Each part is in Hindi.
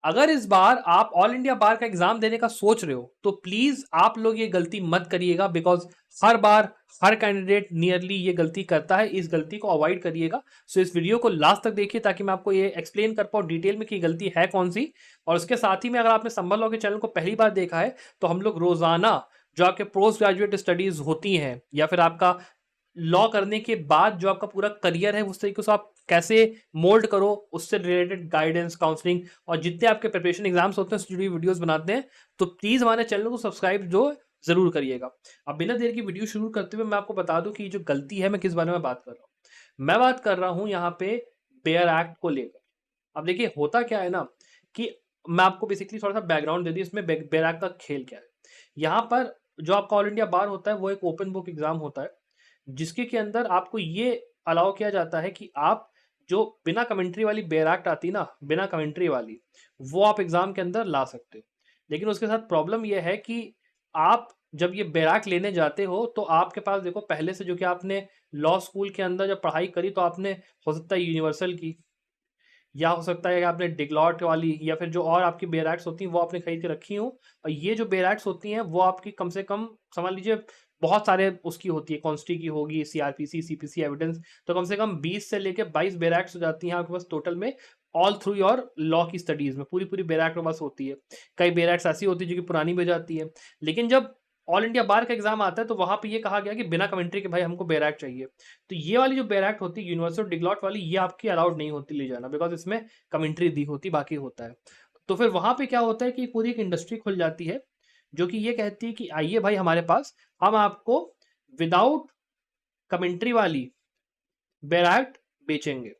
अगर इस बार आप ऑल इंडिया बार का एग्जाम देने का सोच रहे हो तो प्लीज आप लोग ये गलती मत करिएगा, because her bar her candidate nearly ये गलती करता है। इस गलती को अवॉइड करिएगा। सो इस वीडियो को लास्ट तक देखिए ताकि मैं आपको ये एक्सप्लेन कर पाऊँ डिटेल में कि गलती है कौन सी। और उसके साथ ही में अगर आपने संभल लॉ के चैनल को पहली बार देखा है तो हम लोग रोजाना जो आपके पोस्ट ग्रेजुएट स्टडीज होती हैं या फिर आपका लॉ करने के बाद जो आपका पूरा करियर है उस तरीके से आप कैसे मोल्ड करो, उससे रिलेटेड गाइडेंस, काउंसलिंग और जितने आपके प्रिपरेशन एग्जाम्स होते हैं उससे जुड़ी वीडियोस बनाते हैं। तो प्लीज हमारे चैनल को सब्सक्राइब जो जरूर करिएगा। अब बिना देर की वीडियो शुरू करते हुए मैं आपको बता दूं कि जो गलती है मैं किस बारे में बात कर रहा हूँ। मैं बात कर रहा हूँ यहाँ पे बेयर एक्ट को लेकर। अब देखिए होता क्या है ना कि मैं आपको बेसिकली थोड़ा सा बैकग्राउंड दे दी इसमें बेयर एक्ट का खेल क्या है। यहाँ पर जो आपका ऑल इंडिया बार होता है वो एक ओपन बुक एग्जाम होता है जिसके के अंदर आपको ये अलाउ किया जाता है कि आप जो बिना कमेंट्री वाली बेयर एक्ट आती ना, बिना कमेंट्री वाली, वो आप एग्जाम के अंदर ला सकते हो। लेकिन उसके साथ प्रॉब्लम यह है कि आप जब ये बेयर एक्ट लेने जाते हो तो आपके पास देखो पहले से जो कि आपने लॉ स्कूल के अंदर जब पढ़ाई करी तो आपने हो सकता है यूनिवर्सल की, या हो सकता है कि आपने डिग्लॉट वाली या फिर जो और आपकी बेयर एक्ट्स होती हैं वो आपने खरीद के रखी हो। और ये जो बेयर एक्ट्स होती हैं वो आपकी कम से कम समझ लीजिए बहुत सारे उसकी होती है, कॉन्स्टी की होगी, सीआरपीसी, सीपीसी एविडेंस, तो कम से कम 20 से लेके 22 बेयर एक्ट्स हो जाती हैं आपके पास टोटल में। ऑल थ्रू योर लॉ की स्टडीज में पूरी पूरी बेयर एक्ट के पास होती है। कई बेयर एक्ट्स ऐसी होती है जो कि पुरानी भी हो जाती है। लेकिन जब ऑल इंडिया बार का एग्जाम आता है तो वहां पे ये कहा गया कि बिना कमेंट्री के भाई हमको बेयर एक्ट चाहिए। तो ये वाली जो बेयर एक्ट होती है यूनिवर्सल डिग्लॉट वाली, ये आपकी अलाउड नहीं होती ले जाना, बिकॉज इसमें कमेंट्री दी होती, बाकी होता है। तो फिर वहां पे क्या होता है कि पूरी एक इंडस्ट्री खुल जाती है जो कि ये कहती है कि आइए भाई हमारे पास, हम आपको विदाउट कमेंट्री वाली बेयर एक्ट बेचेंगे।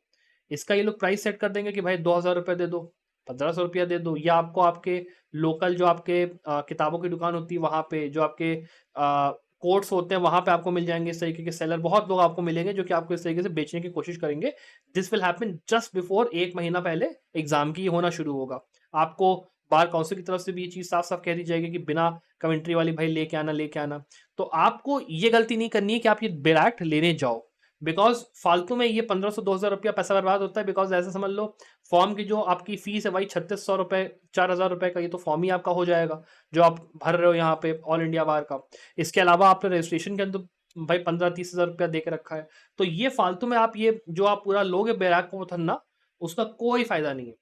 इसका ये लोग प्राइस सेट कर देंगे कि भाई 2,000 रुपये दे दो, 1,500 रुपया दे दो, या आपको आपके लोकल जो आपके किताबों की दुकान होती है वहां पे, जो आपके कोर्ट्स होते हैं वहां पे आपको मिल जाएंगे इस तरीके के सेलर। बहुत लोग आपको मिलेंगे जो कि आपको इस तरीके से बेचने की कोशिश करेंगे। This will happen just before, एक महीना पहले एग्जाम की होना शुरू होगा। आपको बार काउंसिल की तरफ से भी ये चीज साफ साफ कह दी जाएगी कि बिना कमेंट्री वाली भाई लेके आना, लेके आना। तो आपको ये गलती नहीं करनी है कि आप ये बेयर एक्ट लेने जाओ, बिकॉज फालतू में ये 1,500-2,000 रुपया पैसा बर्बाद होता है। बिकॉज ऐसे समझ लो फॉर्म की जो आपकी फीस है भाई 3,600 रुपए, 4,000 रुपए का ये तो फॉर्म ही आपका हो जाएगा जो आप भर रहे हो यहाँ पे ऑल इंडिया बार का। इसके अलावा आपने रजिस्ट्रेशन के अंदर भाई 15-30 हज़ार रुपया दे के रखा है। तो ये फालतू में आप ये जो आप पूरा लोगे बैराक को थन्ना, उसका कोई फायदा नहीं है।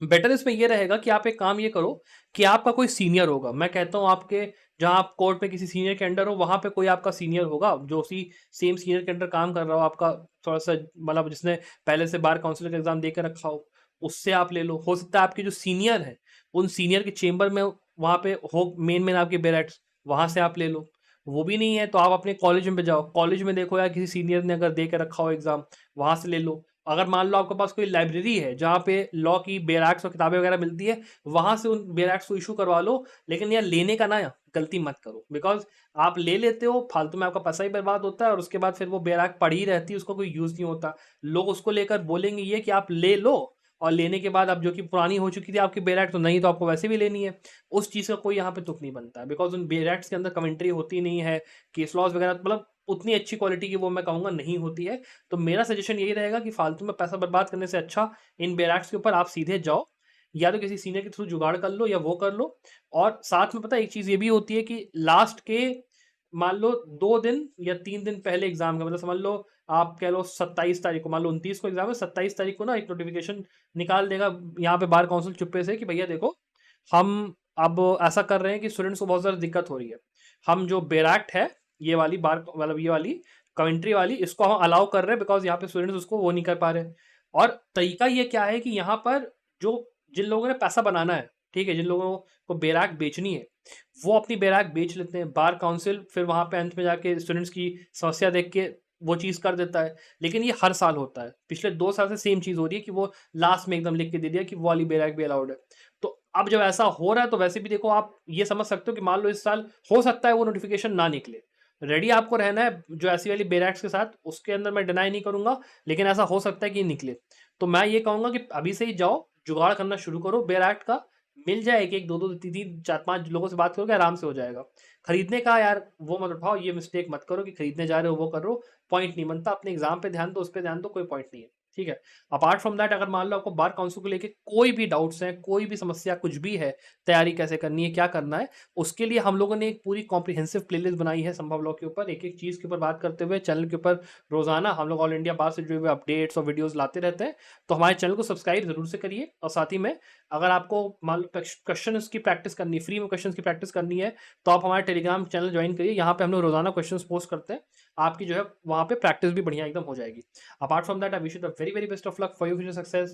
बेटर इसमें ये रहेगा कि आप एक काम ये करो कि आपका कोई सीनियर होगा, मैं कहता हूँ आपके जहां आप कोर्ट पे किसी सीनियर के अंडर हो वहां पे कोई आपका सीनियर होगा जो उसी सेम सीनियर के अंडर काम कर रहा हो, आपका थोड़ा सा मतलब जिसने पहले से बार काउंसिल का एग्जाम देकर रखा हो, उससे आप ले लो। हो सकता है आपके जो सीनियर है उन सीनियर के चेंबर में वहां पे हो मेन मेन आपके बेरेट्स, वहां से आप ले लो। वो भी नहीं है तो आप अपने कॉलेज में जाओ, कॉलेज में देखो यार किसी सीनियर ने अगर दे के रखा हो एग्जाम, वहां से ले लो। अगर मान लो आपके पास कोई लाइब्रेरी है जहाँ पे लॉ की बेरैक्स और किताबें वगैरह मिलती है, वहां से उन बेरैक्स को इशू करवा लो। लेकिन यार लेने का ना गलती मत करो, बिकॉज आप ले लेते हो फालतू में आपका पैसा ही बर्बाद होता है और उसके बाद फिर वो बेरैक पड़ी ही रहती है, उसका कोई यूज नहीं होता। लोग उसको लेकर बोलेंगे ये कि आप ले लो, और लेने के बाद अब जो कि पुरानी हो चुकी थी आपकी बेरैक तो नहीं, तो आपको वैसे भी लेनी है। उस चीज का कोई यहाँ पे तुक नहीं बनता है, बिकॉज उन बेरैक्स के अंदर कमेंट्री होती नहीं है, केस लॉज वगैरह मतलब उतनी अच्छी क्वालिटी की वो मैं कहूँगा नहीं होती है। तो मेरा सजेशन यही रहेगा कि फालतू में पैसा बर्बाद करने से अच्छा इन बैराक्स के ऊपर आप सीधे जाओ, या तो किसी सीनियर के थ्रू जुगाड़ कर लो या वो कर लो। और साथ में पता है एक चीज ये भी होती है कि लास्ट के मान लो 2 दिन या 3 दिन पहले एग्जाम का, मतलब समझ लो आप कह लो 27 तारीख को, मान लो 29 को एग्जाम है, 27 तारीख को ना एक नोटिफिकेशन निकाल देगा यहाँ पे बार काउंसिल चुप्पे से कि भैया देखो हम अब ऐसा कर रहे हैं कि स्टूडेंट्स को बहुत ज़्यादा दिक्कत हो रही है, हम जो बेरैक्ट है ये वाली बार मतलब ये वाली कमेंट्री वाली, इसको हम अलाउ कर रहे हैं बिकॉज यहाँ पे स्टूडेंट्स उसको वो नहीं कर पा रहे। और तरीका ये क्या है कि यहाँ पर जो जिन लोगों ने पैसा बनाना है, ठीक है, जिन लोगों को बैराक बेचनी है वो अपनी बैराक बेच लेते हैं। बार काउंसिल फिर वहां पे अंत में जाके स्टूडेंट्स की समस्या देख के वो चीज कर देता है। लेकिन ये हर साल होता है, पिछले 2 साल से सेम चीज हो रही है कि वो लास्ट में एकदम लिख के दे दिया कि वो वाली बैराक भी अलाउड है। तो अब जब ऐसा हो रहा है तो वैसे भी देखो आप ये समझ सकते हो कि मान लो इस साल हो सकता है वो नोटिफिकेशन ना निकले, रेडी आपको रहना है जो ऐसी वाली बैराक्स के साथ, उसके अंदर मैं डिनाई नहीं करूंगा, लेकिन ऐसा हो सकता है कि निकले। तो मैं ये कहूंगा कि अभी से ही जाओ जुगाड़ करना शुरू करो बैराक्ट का, मिल जाए एक एक दो दो तीन तीन चार पांच लोगों से बात करोगे आराम से हो जाएगा। खरीदने का यार वो मत उठाओ, ये मिस्टेक मत करो कि खरीदने जा रहे हो वो कर रहे हो, पॉइंट नहीं बनता। अपने एग्जाम पे ध्यान दो, उस पर ध्यान दो, कोई पॉइंट नहीं है। ठीक है। अपार्ट फ्रॉम दैट अगर मान लो आपको बार काउंसिल को लेके कोई भी डाउट्स हैं, कोई भी समस्या कुछ भी है, तैयारी कैसे करनी है, क्या करना है, उसके लिए हम लोगों ने एक पूरी कॉम्प्रिहेंसिव प्लेलिस्ट बनाई है संभव लॉ के ऊपर, एक-एक चीज़ के ऊपर बात करते हुए चैनल के ऊपर रोज़ाना हम लोग ऑल इंडिया बार से जुड़े हुए अपडेट्स और वीडियोज़ लाते रहते हैं। तो हमारे चैनल को सब्सक्राइब ज़रूर से करिए और साथ ही में अगर आपको मान लो क्वेश्चन्स की प्रैक्टिस करनी है, फ्री में क्वेश्चन्स की प्रैक्टिस करनी है, तो आप हमारे टेलीग्राम चैनल जॉइन करिए। यहाँ पे हम लोग रोज़ाना क्वेश्चन्स पोस्ट करते हैं। आपकी जो है वहाँ पे प्रैक्टिस भी बढ़िया एकदम हो जाएगी। Apart from that, I wish you the very, very best of luck for your future success.